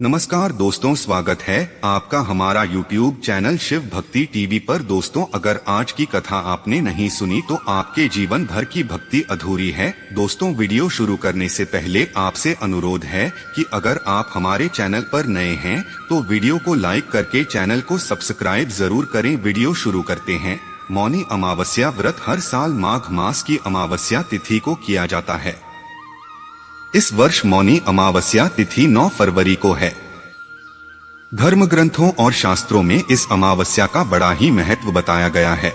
नमस्कार दोस्तों, स्वागत है आपका हमारा YouTube चैनल शिव भक्ति टीवी पर। दोस्तों, अगर आज की कथा आपने नहीं सुनी तो आपके जीवन भर की भक्ति अधूरी है। दोस्तों, वीडियो शुरू करने से पहले आपसे अनुरोध है कि अगर आप हमारे चैनल पर नए हैं तो वीडियो को लाइक करके चैनल को सब्सक्राइब जरूर करें। वीडियो शुरू करते हैं। मौनी अमावस्या व्रत हर साल माघ मास की अमावस्या तिथि को किया जाता है। इस वर्ष मौनी अमावस्या तिथि 9 फरवरी को है। धर्म ग्रंथों और शास्त्रों में इस अमावस्या का बड़ा ही महत्व बताया गया है।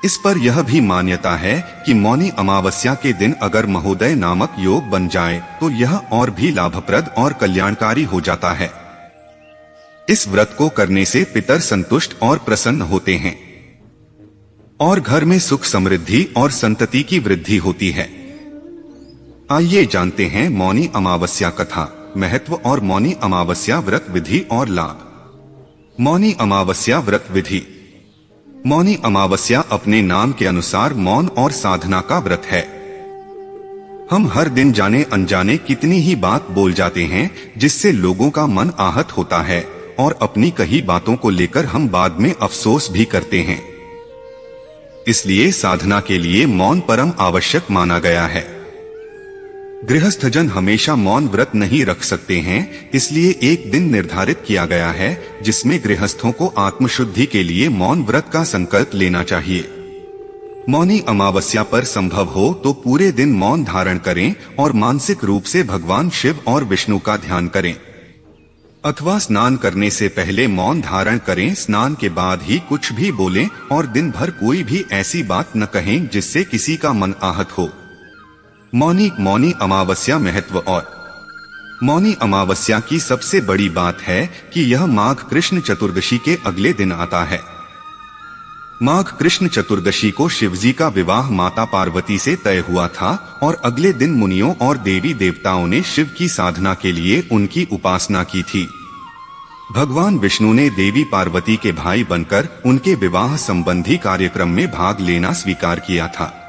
इस पर यह भी मान्यता है कि मौनी अमावस्या के दिन अगर महोदय नामक योग बन जाए तो यह और भी लाभप्रद और कल्याणकारी हो जाता है। इस व्रत को करने से पितर संतुष्ट और प्रसन्न होते हैं और घर में सुख समृद्धि और संतति की वृद्धि होती है। आइए जानते हैं मौनी अमावस्या कथा, महत्व और मौनी अमावस्या व्रत विधि और लाभ। मौनी अमावस्या व्रत विधि। मौनी अमावस्या अपने नाम के अनुसार मौन और साधना का व्रत है। हम हर दिन जाने अनजाने कितनी ही बात बोल जाते हैं जिससे लोगों का मन आहत होता है और अपनी कही बातों को लेकर हम बाद में अफसोस भी करते हैं। इसलिए साधना के लिए मौन परम आवश्यक माना गया है। गृहस्थजन हमेशा मौन व्रत नहीं रख सकते हैं, इसलिए एक दिन निर्धारित किया गया है जिसमें गृहस्थों को आत्मशुद्धि के लिए मौन व्रत का संकल्प लेना चाहिए। मौनी अमावस्या पर संभव हो तो पूरे दिन मौन धारण करें और मानसिक रूप से भगवान शिव और विष्णु का ध्यान करें, अथवा स्नान करने से पहले मौन धारण करें। स्नान के बाद ही कुछ भी बोलें और दिन भर कोई भी ऐसी बात न कहें जिससे किसी का मन आहत हो। मौनी अमावस्या महत्व और मौनी अमावस्या की सबसे बड़ी बात है कि यह माघ कृष्ण चतुर्दशी के अगले दिन आता है। माघ कृष्ण चतुर्दशी को शिवजी का विवाह माता पार्वती से तय हुआ था और अगले दिन मुनियों और देवी देवताओं ने शिव की साधना के लिए उनकी उपासना की थी। भगवान विष्णु ने देवी पार्वती के भाई बनकर उनके विवाह संबंधी कार्यक्रम में भाग लेना स्वीकार किया था।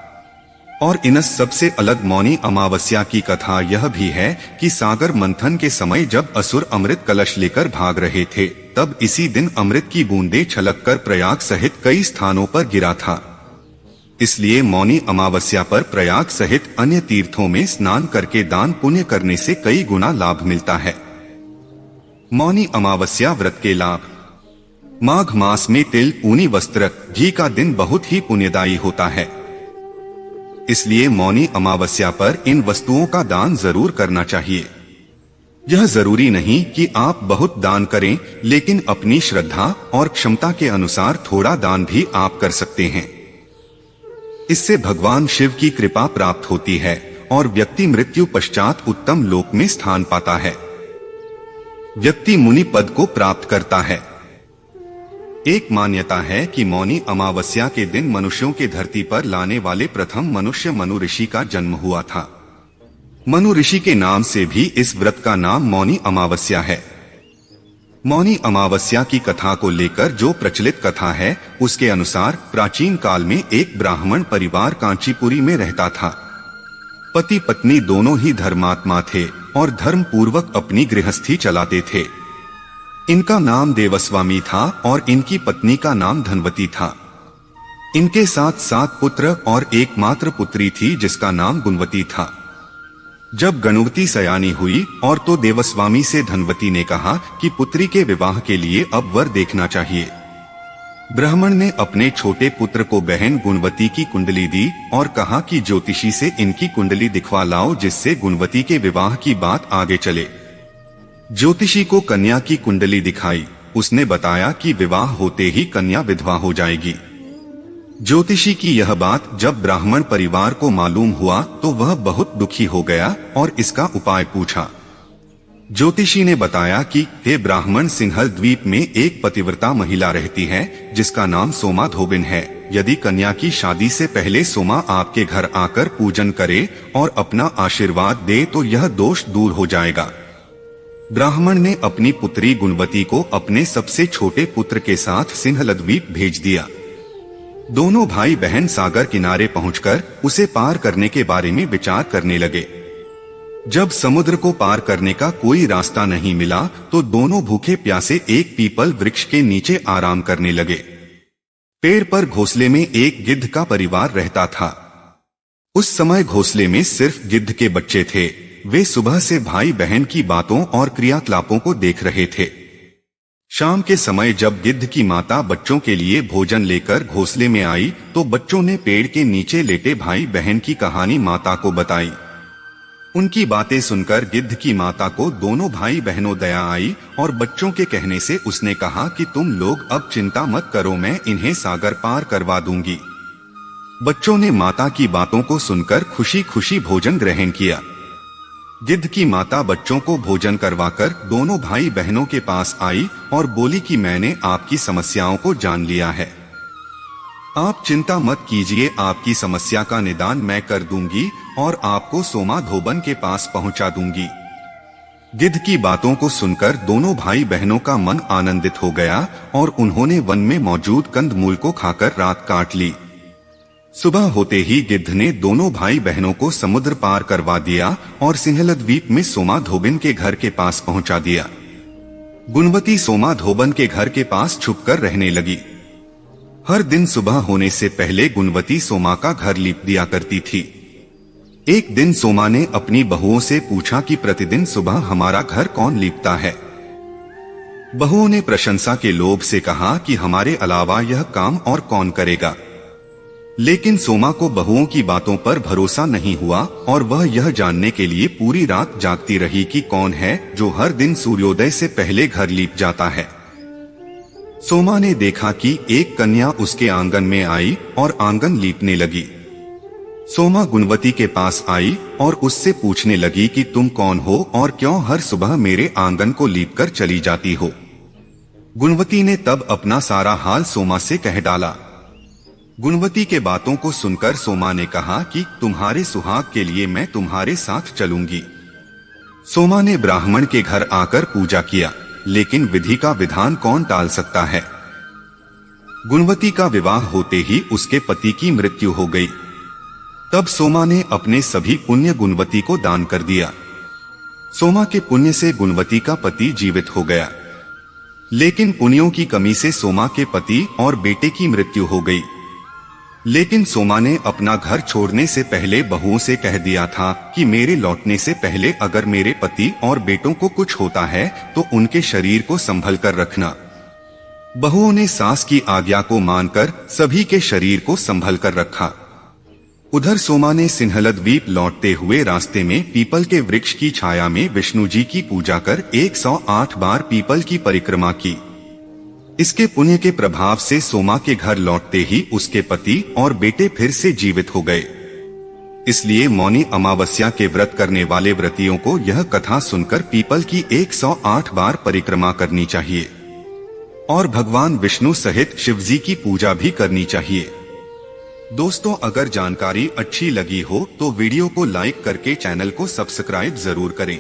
और इन सबसे अलग मौनी अमावस्या की कथा यह भी है कि सागर मंथन के समय जब असुर अमृत कलश लेकर भाग रहे थे, तब इसी दिन अमृत की बूंदें छलककर प्रयाग सहित कई स्थानों पर गिरा था। इसलिए मौनी अमावस्या पर प्रयाग सहित अन्य तीर्थों में स्नान करके दान पुण्य करने से कई गुना लाभ मिलता है। मौनी अमावस्या व्रत के लाभ। माघ मास में तिल, ऊनी वस्त्र, घी का दिन बहुत ही पुण्यदायी होता है। इसलिए मौनी अमावस्या पर इन वस्तुओं का दान जरूर करना चाहिए। यह जरूरी नहीं कि आप बहुत दान करें, लेकिन अपनी श्रद्धा और क्षमता के अनुसार थोड़ा दान भी आप कर सकते हैं। इससे भगवान शिव की कृपा प्राप्त होती है और व्यक्ति मृत्यु पश्चात उत्तम लोक में स्थान पाता है। व्यक्ति मुनि पद को प्राप्त करता है। एक मान्यता है कि मौनी अमावस्या के दिन मनुष्यों के धरती पर लाने वाले प्रथम मनुष्य मनु ऋषि का जन्म हुआ था। मनु ऋषि के नाम से भी इस व्रत का नाम मौनी अमावस्या है। मौनी अमावस्या की कथा को लेकर जो प्रचलित कथा है उसके अनुसार प्राचीन काल में एक ब्राह्मण परिवार कांचीपुरी में रहता था। पति पत्नी दोनों ही धर्मात्मा थे और धर्म पूर्वक अपनी गृहस्थी चलाते थे। इनका नाम देवस्वामी था और इनकी पत्नी का नाम धनवती था। इनके साथ 7 पुत्र और एकमात्र पुत्री थी जिसका नाम गुणवती था। जब गुणवती सयानी हुई और तो देवस्वामी से धनवती ने कहा कि पुत्री के विवाह के लिए अब वर देखना चाहिए। ब्राह्मण ने अपने छोटे पुत्र को बहन गुणवती की कुंडली दी और कहा कि ज्योतिषी से इनकी कुंडली दिखवा लाओ जिससे गुणवती के विवाह की बात आगे चले। ज्योतिषी को कन्या की कुंडली दिखाई। उसने बताया कि विवाह होते ही कन्या विधवा हो जाएगी। ज्योतिषी की यह बात जब ब्राह्मण परिवार को मालूम हुआ तो वह बहुत दुखी हो गया और इसका उपाय पूछा। ज्योतिषी ने बताया कि हे ब्राह्मण, सिंहल द्वीप में एक पतिव्रता महिला रहती है जिसका नाम सोमा धोबिन है। यदि कन्या की शादी से पहले सोमा आपके घर आकर पूजन करे और अपना आशीर्वाद दे तो यह दोष दूर हो जाएगा। ब्राह्मण ने अपनी पुत्री गुणवती को अपने सबसे छोटे पुत्र के साथ सिंहल द्वीप भेज दिया। दोनों भाई बहन सागर किनारे पहुंचकर उसे पार करने के बारे में विचार करने लगे। जब समुद्र को पार करने का कोई रास्ता नहीं मिला तो दोनों भूखे प्यासे एक पीपल वृक्ष के नीचे आराम करने लगे। पेड़ पर घोंसले में एक गिद्ध का परिवार रहता था। उस समय घोंसले में सिर्फ गिद्ध के बच्चे थे। वे सुबह से भाई बहन की बातों और क्रियाकलापों को देख रहे थे। शाम के समय जब गिद्ध की माता बच्चों के लिए भोजन लेकर घोंसले में आई तो बच्चों ने पेड़ के नीचे लेटे भाई बहन की कहानी माता को बताई। उनकी बातें सुनकर गिद्ध की माता को दोनों भाई बहनों दया आई और बच्चों के कहने से उसने कहा कि तुम लोग अब चिंता मत करो, मैं इन्हें सागर पार करवा दूंगी। बच्चों ने माता की बातों को सुनकर खुशी खुशी भोजन ग्रहण किया। गिद्ध की माता बच्चों को भोजन करवाकर दोनों भाई बहनों के पास आई और बोली कि मैंने आपकी समस्याओं को जान लिया है। आप चिंता मत कीजिए, आपकी समस्या का निदान मैं कर दूंगी और आपको सोमा धोबन के पास पहुंचा दूंगी। गिद्ध की बातों को सुनकर दोनों भाई बहनों का मन आनंदित हो गया और उन्होंने वन में मौजूद कंदमूल को खाकर रात काट ली। सुबह होते ही गिद्ध ने दोनों भाई बहनों को समुद्र पार करवा दिया और सिंहल द्वीप में सोमा धोबिन के घर के पास पहुंचा दिया। गुणवती सोमा धोबन के घर के पास छुपकर रहने लगी। हर दिन सुबह होने से पहले गुणवती सोमा का घर लीप दिया करती थी। एक दिन सोमा ने अपनी बहुओं से पूछा कि प्रतिदिन सुबह हमारा घर कौन लीपता है। बहुओं ने प्रशंसा के लोभ से कहा कि हमारे अलावा यह काम और कौन करेगा। लेकिन सोमा को बहुओं की बातों पर भरोसा नहीं हुआ और वह यह जानने के लिए पूरी रात जागती रही कि कौन है जो हर दिन सूर्योदय से पहले घर लीप जाता है। सोमा ने देखा कि एक कन्या उसके आंगन में आई और आंगन लीपने लगी। सोमा गुणवती के पास आई और उससे पूछने लगी कि तुम कौन हो और क्यों हर सुबह मेरे आंगन को लीप कर चली जाती हो। गुणवती ने तब अपना सारा हाल सोमा से कह डाला। गुणवती के बातों को सुनकर सोमा ने कहा कि तुम्हारे सुहाग के लिए मैं तुम्हारे साथ चलूंगी। सोमा ने ब्राह्मण के घर आकर पूजा किया, लेकिन विधि का विधान कौन टाल सकता है। गुणवती का विवाह होते ही उसके पति की मृत्यु हो गई। तब सोमा ने अपने सभी पुण्य गुणवती को दान कर दिया। सोमा के पुण्य से गुणवती का पति जीवित हो गया, लेकिन पुण्यों की कमी से सोमा के पति और बेटे की मृत्यु हो गई। लेकिन सोमा ने अपना घर छोड़ने से पहले बहुओं से कह दिया था कि मेरे लौटने से पहले अगर मेरे पति और बेटों को कुछ होता है तो उनके शरीर को संभल कर रखना। बहुओं ने सास की आज्ञा को मानकर सभी के शरीर को संभल कर रखा। उधर सोमा ने सिंहल द्वीप लौटते हुए रास्ते में पीपल के वृक्ष की छाया में विष्णु जी की पूजा कर 108 बार पीपल की परिक्रमा की। इसके पुण्य के प्रभाव से सोमा के घर लौटते ही उसके पति और बेटे फिर से जीवित हो गए। इसलिए मौनी अमावस्या के व्रत करने वाले व्रतियों को यह कथा सुनकर पीपल की 108 बार परिक्रमा करनी चाहिए और भगवान विष्णु सहित शिवजी की पूजा भी करनी चाहिए। दोस्तों, अगर जानकारी अच्छी लगी हो तो वीडियो को लाइक करके चैनल को सब्सक्राइब जरूर करें।